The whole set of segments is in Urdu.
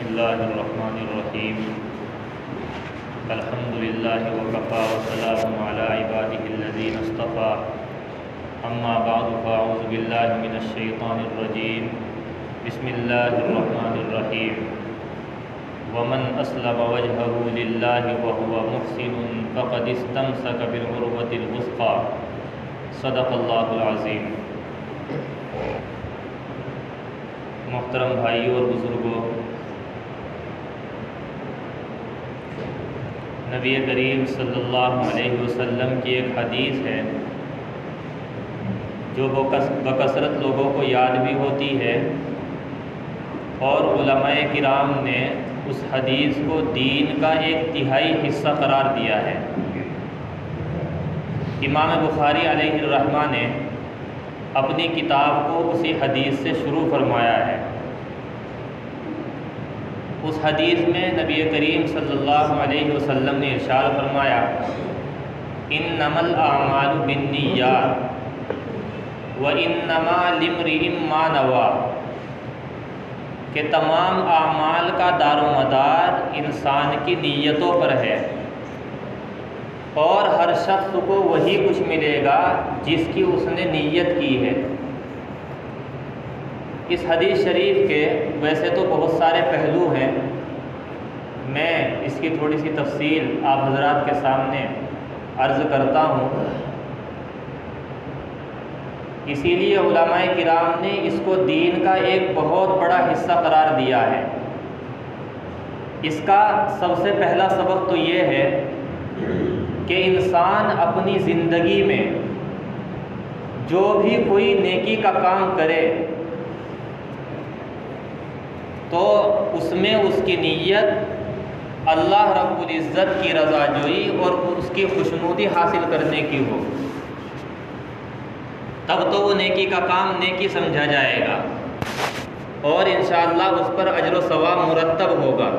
اللہ الرحمن الرحیم الحمد للہ وکفیٰ وسلام علی عبادہ الذین اصطفیٰ اما بعد فاعوذ باللہ من الشیطان الرجیم بسم اللہ الرحمن الرحیم ومن اسلم وجهه للہ وهو محسن فقد استمسک بالعروۃ الوثقی صدق اللہ العظیم۔ محترم بھائیوں اور بزرگوں، نبی کریم صلی اللہ علیہ وسلم کی ایک حدیث ہے جو بکثرت لوگوں کو یاد بھی ہوتی ہے، اور علماء کرام نے اس حدیث کو دین کا ایک تہائی حصہ قرار دیا ہے۔ امام بخاری علیہ الرحمہ نے اپنی کتاب کو اسی حدیث سے شروع فرمایا ہے۔ اس حدیث میں نبی کریم صلی اللہ علیہ وسلم نے ارشاد فرمایا، انما الاعمال بالنیات وانما لامرئ ما نویٰ، کہ تمام اعمال کا دار و مدار انسان کی نیتوں پر ہے، اور ہر شخص کو وہی کچھ ملے گا جس کی اس نے نیت کی ہے۔ اس حدیث شریف کے ویسے تو بہت سارے پہلو ہیں، میں اس کی تھوڑی سی تفصیل آپ حضرات کے سامنے عرض کرتا ہوں۔ اسی لیے علماء کرام نے اس کو دین کا ایک بہت بڑا حصہ قرار دیا ہے۔ اس کا سب سے پہلا سبق تو یہ ہے کہ انسان اپنی زندگی میں جو بھی کوئی نیکی کا کام کرے تو اس میں اس کی نیت اللہ رب العزت کی رضا جوئی اور اس کی خوشنودی حاصل کرنے کی ہو، تب تو وہ نیکی کا کام نیکی سمجھا جائے گا، اور انشاءاللہ اس پر اجر و ثواب مرتب ہوگا۔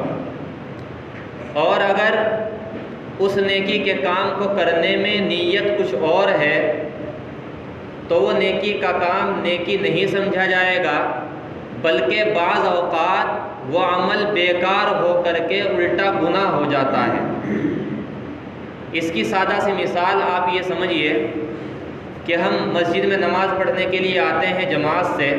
اور اگر اس نیکی کے کام کو کرنے میں نیت کچھ اور ہے تو وہ نیکی کا کام نیکی نہیں سمجھا جائے گا، بلکہ بعض اوقات وہ عمل بیکار ہو کر کے الٹا گناہ ہو جاتا ہے۔ اس کی سادہ سی مثال آپ یہ سمجھیے کہ ہم مسجد میں نماز پڑھنے کے لیے آتے ہیں جماعت سے،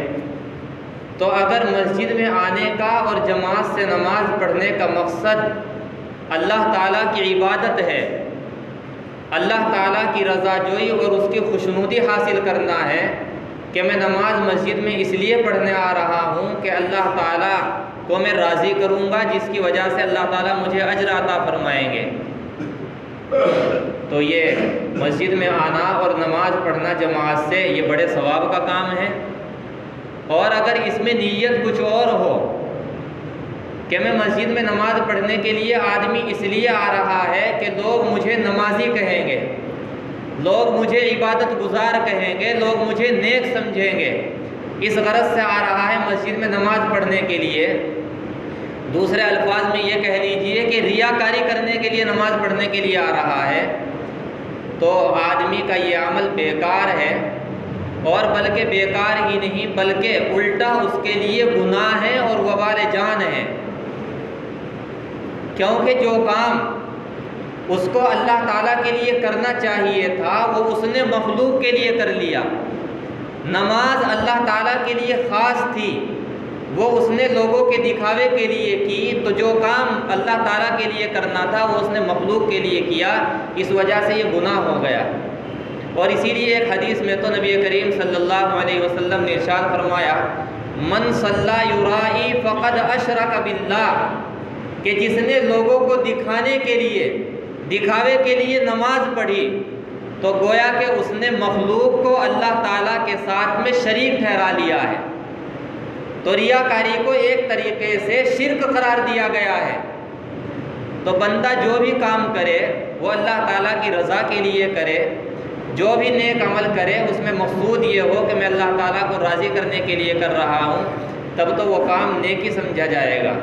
تو اگر مسجد میں آنے کا اور جماعت سے نماز پڑھنے کا مقصد اللہ تعالیٰ کی عبادت ہے، اللہ تعالیٰ کی رضا جوئی اور اس کی خوشنودی حاصل کرنا ہے کہ میں نماز مسجد میں اس لیے پڑھنے آ رہا ہوں کہ اللہ تعالیٰ کو میں راضی کروں گا، جس کی وجہ سے اللہ تعالیٰ مجھے اجر عطا فرمائیں گے، تو یہ مسجد میں آنا اور نماز پڑھنا جماعت سے یہ بڑے ثواب کا کام ہے۔ اور اگر اس میں نیت کچھ اور ہو کہ میں مسجد میں نماز پڑھنے کے لیے آدمی اس لیے آ رہا ہے کہ لوگ مجھے نمازی کہیں گے، لوگ مجھے عبادت گزار کہیں گے، لوگ مجھے نیک سمجھیں گے، اس غرض سے آ رہا ہے مسجد میں نماز پڑھنے کے لیے، دوسرے الفاظ میں یہ کہہ لیجئے کہ ریاکاری کرنے کے لیے نماز پڑھنے کے لیے آ رہا ہے، تو آدمی کا یہ عمل بیکار ہے، اور بلکہ بیکار ہی نہیں بلکہ الٹا اس کے لیے گناہ ہے اور وبال جان ہے، کیونکہ جو کام اس کو اللہ تعالیٰ کے لیے کرنا چاہیے تھا وہ اس نے مخلوق کے لیے کر لیا۔ نماز اللہ تعالیٰ کے لیے خاص تھی، وہ اس نے لوگوں کے دکھاوے کے لیے کی، تو جو کام اللہ تعالیٰ کے لیے کرنا تھا وہ اس نے مخلوق کے لیے کیا، اس وجہ سے یہ گناہ ہو گیا۔ اور اسی لیے ایک حدیث میں تو نبی کریم صلی اللہ علیہ وسلم نے ارشاد فرمایا، من صلی یرائی فقد اشرک باللہ، کہ جس نے لوگوں کو دکھانے کے لیے دکھاوے کے لیے نماز پڑھی تو گویا کہ اس نے مخلوق کو اللہ تعالیٰ کے ساتھ میں شریک ٹھہرا لیا ہے۔ تو ریاکاری کو ایک طریقے سے شرک قرار دیا گیا ہے۔ تو بندہ جو بھی کام کرے وہ اللہ تعالیٰ کی رضا کے لیے کرے، جو بھی نیک عمل کرے اس میں مقصود یہ ہو کہ میں اللہ تعالیٰ کو راضی کرنے کے لیے کر رہا ہوں، تب تو وہ کام نیکی سمجھا جائے گا۔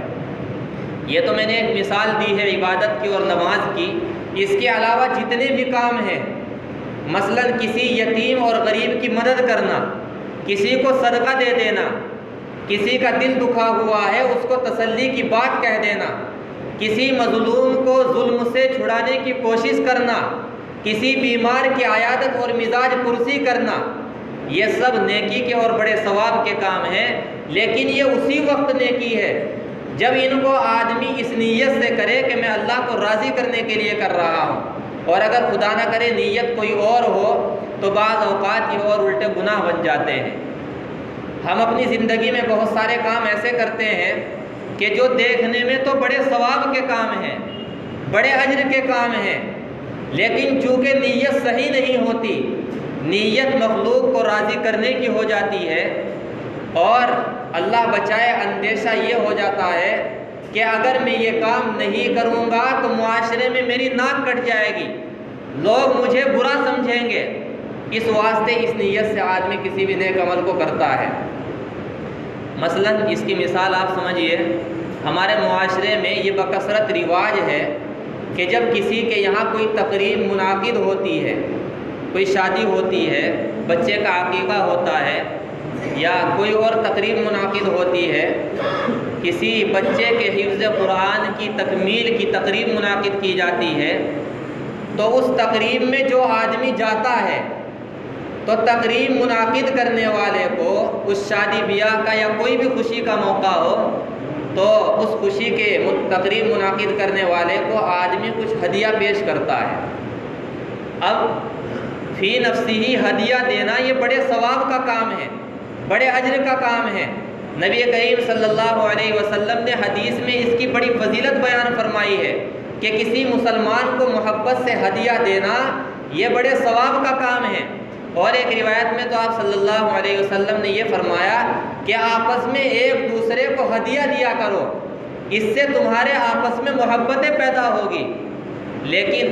یہ تو میں نے ایک مثال دی ہے عبادت کی اور نماز کی، اس کے علاوہ جتنے بھی کام ہیں، مثلا کسی یتیم اور غریب کی مدد کرنا، کسی کو صدقہ دے دینا، کسی کا دل دکھا ہوا ہے اس کو تسلی کی بات کہہ دینا، کسی مظلوم کو ظلم سے چھڑانے کی کوشش کرنا، کسی بیمار کی عیادت اور مزاج پرسی کرنا، یہ سب نیکی کے اور بڑے ثواب کے کام ہیں۔ لیکن یہ اسی وقت نیکی ہے جب ان کو آدمی اس نیت سے کرے کہ میں اللہ کو راضی کرنے کے لیے کر رہا ہوں، اور اگر خدا نہ کرے نیت کوئی اور ہو تو بعض اوقات یہ اور الٹے گناہ بن جاتے ہیں۔ ہم اپنی زندگی میں بہت سارے کام ایسے کرتے ہیں کہ جو دیکھنے میں تو بڑے ثواب کے کام ہیں، بڑے اجر کے کام ہیں، لیکن چونکہ نیت صحیح نہیں ہوتی، نیت مخلوق کو راضی کرنے کی ہو جاتی ہے، اور اللہ بچائے اندیشہ یہ ہو جاتا ہے کہ اگر میں یہ کام نہیں کروں گا تو معاشرے میں میری ناک کٹ جائے گی، لوگ مجھے برا سمجھیں گے، اس واسطے اس نیت سے آدمی کسی بھی نیک عمل کو کرتا ہے۔ مثلا اس کی مثال آپ سمجھیے، ہمارے معاشرے میں یہ بکثرت رواج ہے کہ جب کسی کے یہاں کوئی تقریب منعقد ہوتی ہے، کوئی شادی ہوتی ہے، بچے کا عقیقہ ہوتا ہے، یا کوئی اور تقریب منعقد ہوتی ہے، کسی بچے کے حفظ قرآن کی تکمیل کی تقریب منعقد کی جاتی ہے، تو اس تقریب میں جو آدمی جاتا ہے تو تقریب منعقد کرنے والے کو اس شادی بیاہ کا یا کوئی بھی خوشی کا موقع ہو تو اس خوشی کے تقریب منعقد کرنے والے کو آدمی کچھ ہدیہ پیش کرتا ہے۔ اب فی نفسی ہدیہ دینا یہ بڑے ثواب کا کام ہے، بڑے اجر کا کام ہے۔ نبی کریم صلی اللہ علیہ وسلم نے حدیث میں اس کی بڑی فضیلت بیان فرمائی ہے کہ کسی مسلمان کو محبت سے ہدیہ دینا یہ بڑے ثواب کا کام ہے۔ اور ایک روایت میں تو آپ صلی اللہ علیہ وسلم نے یہ فرمایا کہ آپس میں ایک دوسرے کو ہدیہ دیا کرو، اس سے تمہارے آپس میں محبتیں پیدا ہوگی۔ لیکن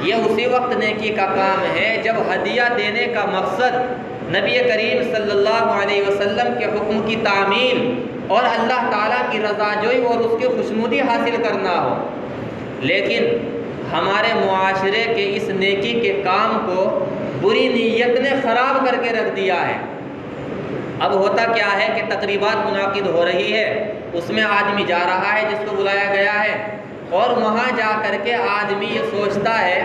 یہ اسی وقت نیکی کا کام ہے جب ہدیہ دینے کا مقصد نبی کریم صلی اللہ علیہ وسلم کے حکم کی تعمیل اور اللہ تعالیٰ کی رضا جوئی اور اس کی خوشنودی حاصل کرنا ہو۔ لیکن ہمارے معاشرے کے اس نیکی کے کام کو بری نیت نے خراب کر کے رکھ دیا ہے۔ اب ہوتا کیا ہے کہ تقریبات منعقد ہو رہی ہے، اس میں آدمی جا رہا ہے جس کو بلایا گیا ہے، اور وہاں جا کر کے آدمی یہ سوچتا ہے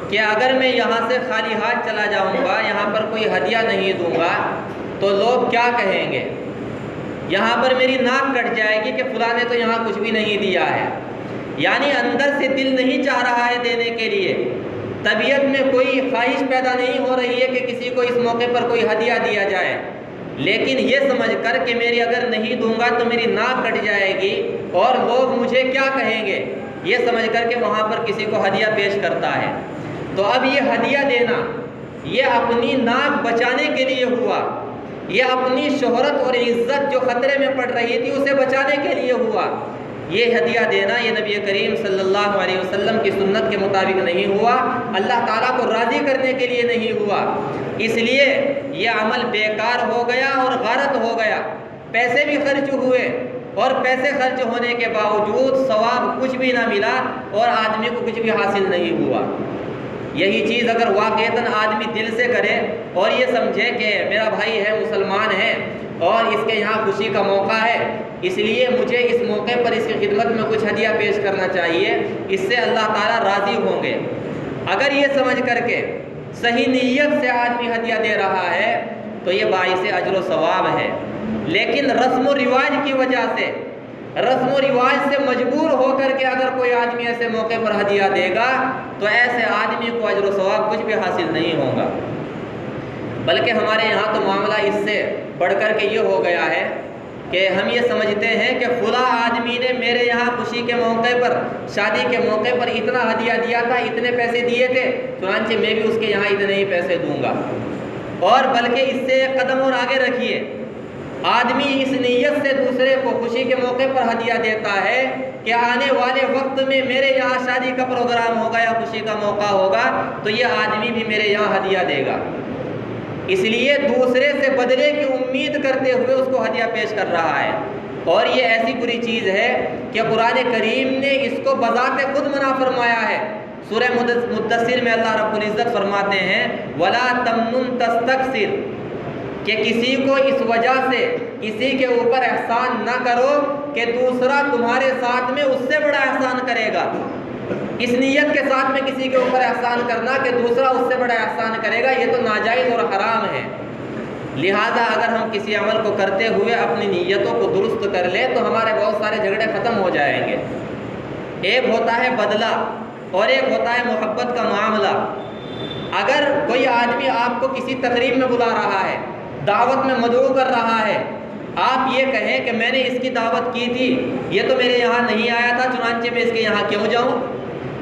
کہ اگر میں یہاں سے خالی ہاتھ چلا جاؤں گا، یہاں پر کوئی ہدیہ نہیں دوں گا تو لوگ کیا کہیں گے، یہاں پر میری ناک کٹ جائے گی کہ فلاں نے تو یہاں کچھ بھی نہیں دیا ہے۔ یعنی اندر سے دل نہیں چاہ رہا ہے دینے کے لیے، طبیعت میں کوئی خواہش پیدا نہیں ہو رہی ہے کہ کسی کو اس موقع پر کوئی ہدیہ دیا جائے، لیکن یہ سمجھ کر کہ میری اگر نہیں دوں گا تو میری ناک کٹ جائے گی اور لوگ مجھے کیا کہیں گے، یہ سمجھ کر کے وہاں پر کسی کو ہدیہ پیش کرتا ہے۔ تو اب یہ ہدیہ دینا یہ اپنی ناک بچانے کے لیے ہوا، یہ اپنی شہرت اور عزت جو خطرے میں پڑ رہی تھی اسے بچانے کے لیے ہوا۔ یہ ہدیہ دینا یہ نبی کریم صلی اللہ علیہ وسلم کی سنت کے مطابق نہیں ہوا، اللہ تعالیٰ کو راضی کرنے کے لیے نہیں ہوا، اس لیے یہ عمل بیکار ہو گیا اور غارت ہو گیا، پیسے بھی خرچ ہوئے، اور پیسے خرچ ہونے کے باوجود ثواب کچھ بھی نہ ملا اور آدمی کو کچھ بھی حاصل نہیں ہوا۔ یہی چیز اگر واقعتاً آدمی دل سے کرے اور یہ سمجھے کہ میرا بھائی ہے، مسلمان ہے اور اس کے یہاں خوشی کا موقع ہے، اس لیے مجھے اس موقع پر اس کی خدمت میں کچھ ہدیہ پیش کرنا چاہیے، اس سے اللہ تعالیٰ راضی ہوں گے۔ اگر یہ سمجھ کر کے صحیح نیت سے آدمی ہدیہ دے رہا ہے تو یہ باعث اجر و ثواب ہے، لیکن رسم و رواج کی وجہ سے، رسم و رواج سے مجبور ہو کر کے اگر کوئی آدمی ایسے موقع پر ہدیہ دے گا تو ایسے آدمی کو اجر و ثواب کچھ بھی حاصل نہیں ہوگا۔ بلکہ ہمارے یہاں تو معاملہ اس سے بڑھ کر کے یہ ہو گیا ہے کہ ہم یہ سمجھتے ہیں کہ فلاں آدمی نے میرے یہاں خوشی کے موقع پر، شادی کے موقع پر اتنا ہدیہ دیا تھا، اتنے پیسے دیے تھے، چنانچہ میں بھی اس کے یہاں اتنے ہی پیسے دوں گا۔ اور بلکہ اس سے ایک قدم اور آگے رکھیے، آدمی اس نیت سے دوسرے کو خوشی کے موقع پر ہدیہ دیتا ہے کہ آنے والے وقت میں میرے یہاں شادی کا پروگرام ہوگا یا خوشی کا موقع ہوگا تو یہ آدمی بھی میرے یہاں ہدیہ دے گا، اس لیے دوسرے سے بدلے کی امید کرتے ہوئے اس کو ہدیہ پیش کر رہا ہے۔ اور یہ ایسی بری چیز ہے کہ قرآن کریم نے اس کو بذات خود منع فرمایا ہے۔ سورہ مدثر میں اللہ رب العزت فرماتے ہیں وَلَا تَمْنُن تَسْتَكْثِرْ، کہ کسی کو اس وجہ سے کسی کے اوپر احسان نہ کرو کہ دوسرا تمہارے ساتھ میں اس سے بڑا احسان کرے گا۔ اس نیت کے ساتھ میں کسی کے اوپر احسان کرنا کہ دوسرا اس سے بڑا احسان کرے گا، یہ تو ناجائز اور حرام ہے۔ لہٰذا اگر ہم کسی عمل کو کرتے ہوئے اپنی نیتوں کو درست کر لیں تو ہمارے بہت سارے جھگڑے ختم ہو جائیں گے۔ ایک ہوتا ہے بدلہ اور ایک ہوتا ہے محبت کا معاملہ۔ اگر کوئی آدمی آپ کو کسی تقریب میں بلا رہا ہے، دعوت میں مدعو کر رہا ہے، آپ یہ کہیں کہ میں نے اس کی دعوت کی تھی، یہ تو میرے یہاں نہیں آیا تھا، چنانچہ میں اس کے یہاں کیوں جاؤں،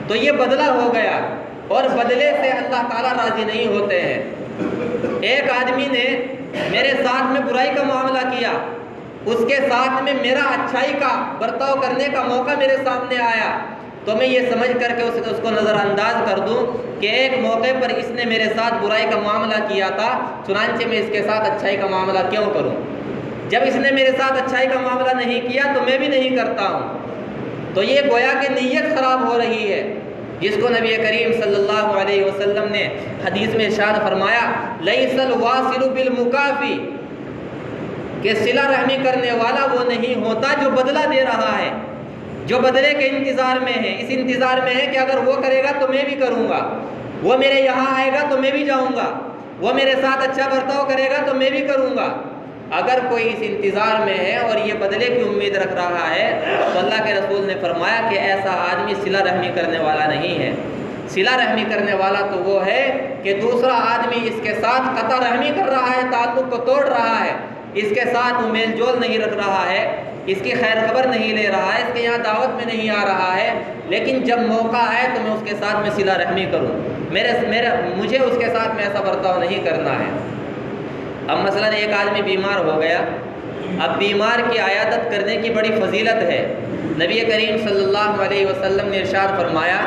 تو یہ بدلہ ہو گیا، اور بدلے سے اللہ تعالیٰ راضی نہیں ہوتے ہیں۔ ایک آدمی نے میرے ساتھ میں برائی کا معاملہ کیا، اس کے ساتھ میں میرا اچھائی کا برتاؤ کرنے کا موقع میرے سامنے آیا، تو میں یہ سمجھ کر کے اس کو نظر انداز کر دوں کہ ایک موقع پر اس نے میرے ساتھ برائی کا معاملہ کیا تھا، چنانچہ میں اس کے ساتھ اچھائی کا معاملہ کیوں کروں؟ جب اس نے میرے ساتھ اچھائی کا معاملہ نہیں کیا تو میں بھی نہیں کرتا ہوں۔ تو یہ گویا کہ نیت خراب ہو رہی ہے، جس کو نبی کریم صلی اللہ علیہ وسلم نے حدیث میں ارشاد فرمایا لیس الواصل بالمکافی، کہ صلہ رحمی کرنے والا وہ نہیں ہوتا جو بدلہ دے رہا ہے، جو بدلے کے انتظار میں ہے، اس انتظار میں ہے کہ اگر وہ کرے گا تو میں بھی کروں گا، وہ میرے یہاں آئے گا تو میں بھی جاؤں گا، وہ میرے ساتھ اچھا برتاؤ کرے گا تو میں بھی کروں گا۔ اگر کوئی اس انتظار میں ہے اور یہ بدلے کی امید رکھ رہا ہے تو اللہ کے رسول نے فرمایا کہ ایسا آدمی صلہ رحمی کرنے والا نہیں ہے۔ صلہ رحمی کرنے والا تو وہ ہے کہ دوسرا آدمی اس کے ساتھ قطع رحمی کر رہا ہے، تعلق کو توڑ رہا ہے، اس کے ساتھ وہ میل جول نہیں رکھ رہا ہے، اس کی خیر خبر نہیں لے رہا ہے، اس کے یہاں دعوت میں نہیں آ رہا ہے، لیکن جب موقع آئے تو میں اس کے ساتھ میں صلہ رحمی کروں، مجھے اس کے ساتھ میں ایسا برتاؤ نہیں کرنا ہے۔ اب مثلا ایک آدمی بیمار ہو گیا، اب بیمار کی عیادت کرنے کی بڑی فضیلت ہے۔ نبی کریم صلی اللہ علیہ وسلم نے ارشاد فرمایا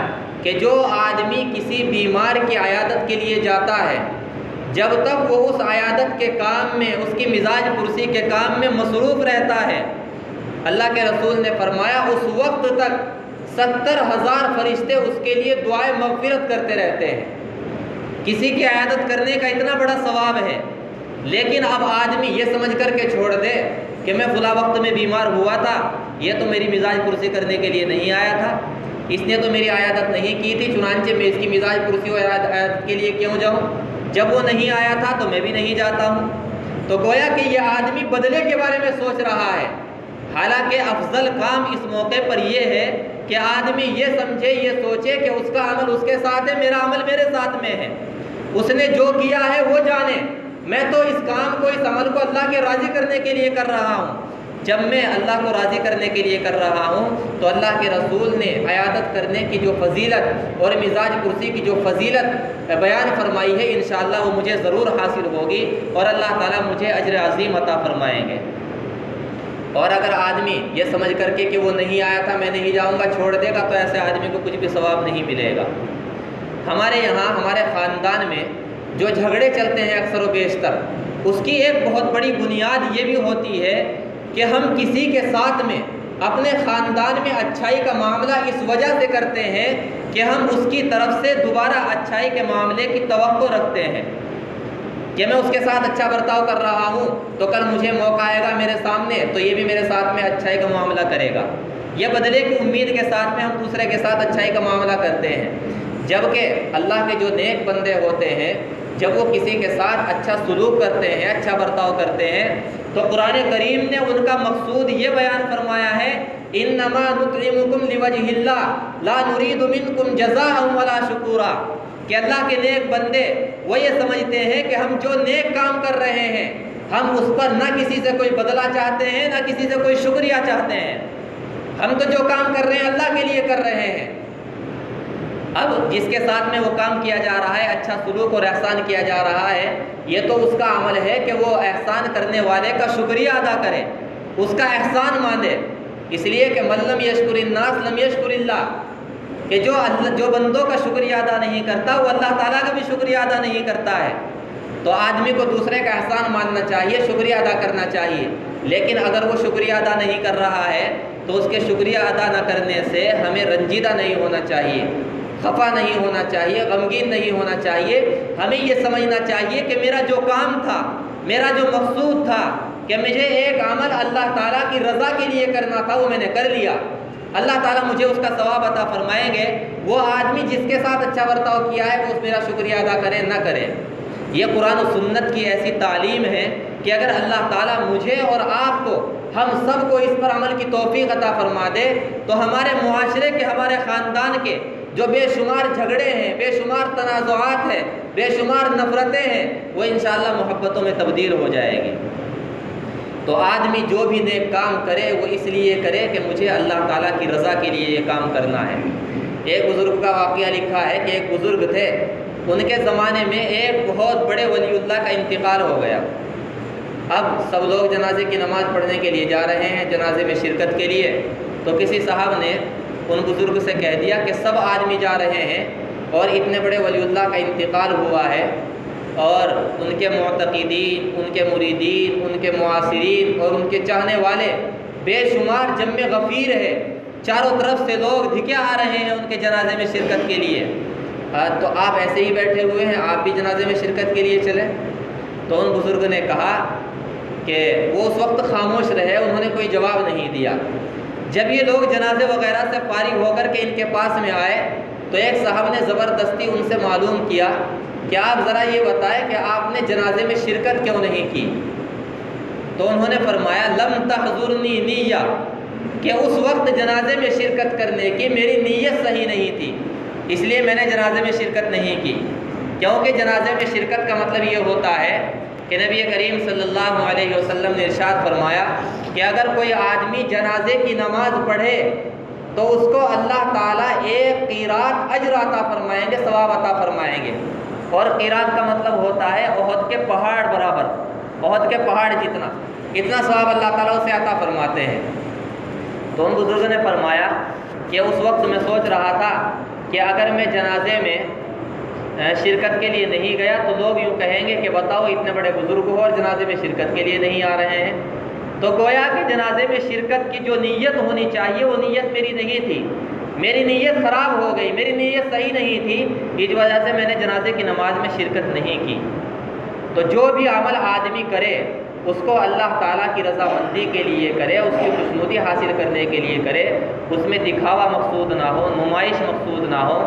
کہ جو آدمی کسی بیمار کی عیادت کے لیے جاتا ہے، جب تک وہ اس عیادت کے کام میں، اس کی مزاج پرسی کے کام میں مصروف رہتا ہے، اللہ کے رسول نے فرمایا اس وقت تک 70,000 فرشتے اس کے لیے دعائے مغفرت کرتے رہتے ہیں۔ کسی کی عیادت کرنے کا اتنا بڑا ثواب ہے، لیکن اب آدمی یہ سمجھ کر کے چھوڑ دے کہ میں فلاں وقت میں بیمار ہوا تھا، یہ تو میری مزاج پرسی کرنے کے لیے نہیں آیا تھا، اس نے تو میری عیادت نہیں کی تھی، چنانچہ میں اس کی مزاج پرسی اور عیادت کے لیے کیوں جاؤں، جب وہ نہیں آیا تھا تو میں بھی نہیں جاتا ہوں۔ تو گویا کہ یہ آدمی بدلے کے بارے میں سوچ رہا ہے، حالانکہ افضل کام اس موقع پر یہ ہے کہ آدمی یہ سمجھے، یہ سوچے کہ اس کا عمل اس کے ساتھ ہے، میرا عمل میرے ساتھ میں ہے، اس نے جو کیا ہے وہ جانے، میں تو اس کام کو، اس عمل کو اللہ کے راضی کرنے کے لیے کر رہا ہوں۔ جب میں اللہ کو راضی کرنے کے لیے کر رہا ہوں تو اللہ کے رسول نے عیادت کرنے کی جو فضیلت اور مزاج پرسی کی جو فضیلت بیان فرمائی ہے، انشاءاللہ وہ مجھے ضرور حاصل ہوگی اور اللہ تعالیٰ مجھے اجر عظیم عطا فرمائیں گے۔ اور اگر آدمی یہ سمجھ کر کے کہ وہ نہیں آیا تھا میں نہیں جاؤں گا چھوڑ دے گا تو ایسے آدمی کو کچھ بھی ثواب نہیں ملے گا۔ ہمارے یہاں، ہمارے خاندان میں جو جھگڑے چلتے ہیں اکثر و بیشتر، اس کی ایک بہت بڑی بنیاد یہ بھی ہوتی ہے کہ ہم کسی کے ساتھ میں اپنے خاندان میں اچھائی کا معاملہ اس وجہ سے کرتے ہیں کہ ہم اس کی طرف سے دوبارہ اچھائی کے معاملے کی توقع رکھتے ہیں کہ میں اس کے ساتھ اچھا برتاؤ کر رہا ہوں تو کل مجھے موقع آئے گا میرے سامنے تو یہ بھی میرے ساتھ میں اچھائی کا معاملہ کرے گا۔ یہ بدلے کی امید کے ساتھ میں ہم دوسرے کے ساتھ اچھائی کا معاملہ کرتے ہیں، جبکہ اللہ کے جو نیک بندے ہوتے ہیں جب وہ کسی کے ساتھ اچھا سلوک کرتے ہیں، اچھا برتاؤ کرتے ہیں تو قرآن کریم نے ان کا مقصود یہ بیان فرمایا ہے انما نطعمکم لوجہ اللہ لا نرید منکم جزاء ولا شکورا، کہ اللہ کے نیک بندے وہ یہ سمجھتے ہیں کہ ہم جو نیک کام کر رہے ہیں ہم اس پر نہ کسی سے کوئی بدلہ چاہتے ہیں نہ کسی سے کوئی شکریہ چاہتے ہیں، ہم تو جو کام کر رہے ہیں اللہ کے لیے کر رہے ہیں۔ اب جس کے ساتھ میں وہ کام کیا جا رہا ہے، اچھا سلوک اور احسان کیا جا رہا ہے، یہ تو اس کا عمل ہے کہ وہ احسان کرنے والے کا شکریہ ادا کرے، اس کا احسان مانے، اس لیے کہ من لم یشکر الناس لم یشکر اللہ، کہ جو بندوں کا شکریہ ادا نہیں کرتا وہ اللہ تعالیٰ کا بھی شکریہ ادا نہیں کرتا ہے۔ تو آدمی کو دوسرے کا احسان ماننا چاہیے، شکریہ ادا کرنا چاہیے، لیکن اگر وہ شکریہ ادا نہیں کر رہا ہے تو اس کے شکریہ ادا نہ کرنے سے ہمیں رنجیدہ نہیں ہونا چاہیے، خفا نہیں ہونا چاہیے، غمگین نہیں ہونا چاہیے، ہمیں یہ سمجھنا چاہیے کہ میرا جو کام تھا، میرا جو مقصود تھا کہ مجھے ایک عمل اللہ تعالیٰ کی رضا کے لیے کرنا تھا، وہ میں نے کر لیا، اللہ تعالیٰ مجھے اس کا ثواب عطا فرمائیں گے۔ وہ آدمی جس کے ساتھ اچھا برتاؤ کیا ہے وہ اس میرا شکریہ ادا کرے نہ کرے۔ یہ قرآن و سنت کی ایسی تعلیم ہے کہ اگر اللہ تعالیٰ مجھے اور آپ کو، ہم سب کو اس پر عمل کی توفیق عطا فرما دے تو ہمارے معاشرے کے، ہمارے خاندان کے جو بے شمار جھگڑے ہیں، بے شمار تنازعات ہیں، بے شمار نفرتیں ہیں، وہ انشاءاللہ محبتوں میں تبدیل ہو جائے گی۔ تو آدمی جو بھی نیک کام کرے وہ اس لیے کرے کہ مجھے اللہ تعالیٰ کی رضا کے لیے یہ کام کرنا ہے۔ ایک بزرگ کا واقعہ لکھا ہے کہ ایک بزرگ تھے، ان کے زمانے میں ایک بہت بڑے ولی اللہ کا انتقال ہو گیا۔ اب سب لوگ جنازے کی نماز پڑھنے کے لیے جا رہے ہیں، جنازے میں شرکت کے لیے، تو کسی صاحب نے ان بزرگ سے کہہ دیا کہ سب آدمی جا رہے ہیں اور اتنے بڑے ولی اللہ کا انتقال ہوا ہے، اور ان کے معتقدین، ان کے مریدین، ان کے معاصرین اور ان کے چاہنے والے بے شمار جم غفیر ہے، چاروں طرف سے لوگ دھکے آ رہے ہیں ان کے جنازے میں شرکت کے لیے، تو آپ ایسے ہی بیٹھے ہوئے ہیں، آپ بھی جنازے میں شرکت کے لیے چلیں؟ تو ان بزرگ نے کہا کہ وہ اس وقت خاموش رہے، انہوں نے کوئی جواب نہیں دیا۔ جب یہ لوگ جنازے وغیرہ سے فارغ ہو کر کے ان کے پاس میں آئے تو ایک صاحب نے زبردستی ان سے معلوم کیا کہ آپ ذرا یہ بتائیں کہ آپ نے جنازے میں شرکت کیوں نہیں کی؟ تو انہوں نے فرمایا لم تحضرنی نیہ، کہ اس وقت جنازے میں شرکت کرنے کی میری نیت صحیح نہیں تھی، اس لیے میں نے جنازے میں شرکت نہیں کی۔ کیونکہ جنازے میں شرکت کا مطلب یہ ہوتا ہے کہ نبی کریم صلی اللہ علیہ وسلم نے ارشاد فرمایا کہ اگر کوئی آدمی جنازے کی نماز پڑھے تو اس کو اللہ تعالیٰ ایک قیراط اجر عطا فرمائیں گے، ثواب عطا فرمائیں گے۔ اور قیراط کا مطلب ہوتا ہے احد کے پہاڑ برابر، احد کے پہاڑ جتنا، اتنا ثواب اللہ تعالیٰ اسے عطا فرماتے ہیں۔ تو ان بزرگوں نے فرمایا کہ اس وقت میں سوچ رہا تھا کہ اگر میں جنازے میں شرکت کے لیے نہیں گیا تو لوگ یوں کہیں گے کہ بتاؤ اتنے بڑے بزرگ ہو اور جنازے میں شرکت کے لیے نہیں آ رہے ہیں۔ تو گویا کہ جنازے میں شرکت کی جو نیت ہونی چاہیے وہ نیت میری نہیں تھی، میری نیت خراب ہو گئی، میری نیت صحیح نہیں تھی، اس وجہ سے میں نے جنازے کی نماز میں شرکت نہیں کی۔ تو جو بھی عمل آدمی کرے اس کو اللہ تعالیٰ کی رضامندی کے لیے کرے، اس کی خوشنودی حاصل کرنے کے لیے کرے، اس میں دکھاوا مقصود نہ ہو، نمائش مقصود نہ ہو،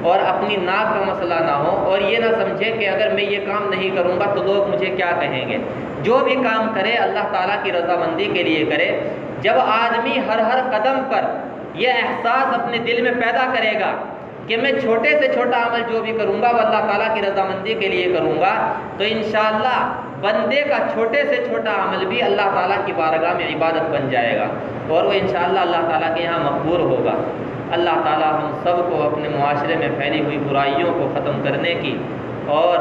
اور اپنی ناک کا مسئلہ نہ ہو، اور یہ نہ سمجھے کہ اگر میں یہ کام نہیں کروں گا تو لوگ مجھے کیا کہیں گے۔ جو بھی کام کرے اللہ تعالیٰ کی رضامندی کے لیے کرے۔ جب آدمی ہر قدم پر یہ احساس اپنے دل میں پیدا کرے گا کہ میں چھوٹے سے چھوٹا عمل جو بھی کروں گا وہ اللہ تعالیٰ کی رضامندی کے لیے کروں گا، تو انشاءاللہ بندے کا چھوٹے سے چھوٹا عمل بھی اللہ تعالیٰ کی بارگاہ میں عبادت بن جائے گا، اور وہ انشاءاللہ اللہ تعالیٰ کے یہاں مقبول ہوگا۔ اللہ تعالیٰ ہم سب کو اپنے معاشرے میں پھیلی ہوئی برائیوں کو ختم کرنے کی اور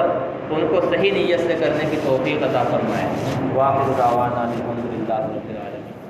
ان کو صحیح نیت سے کرنے کی توفیق عطا فرمائے۔ وآخر دعوانا الحمدللہ رب العالمین۔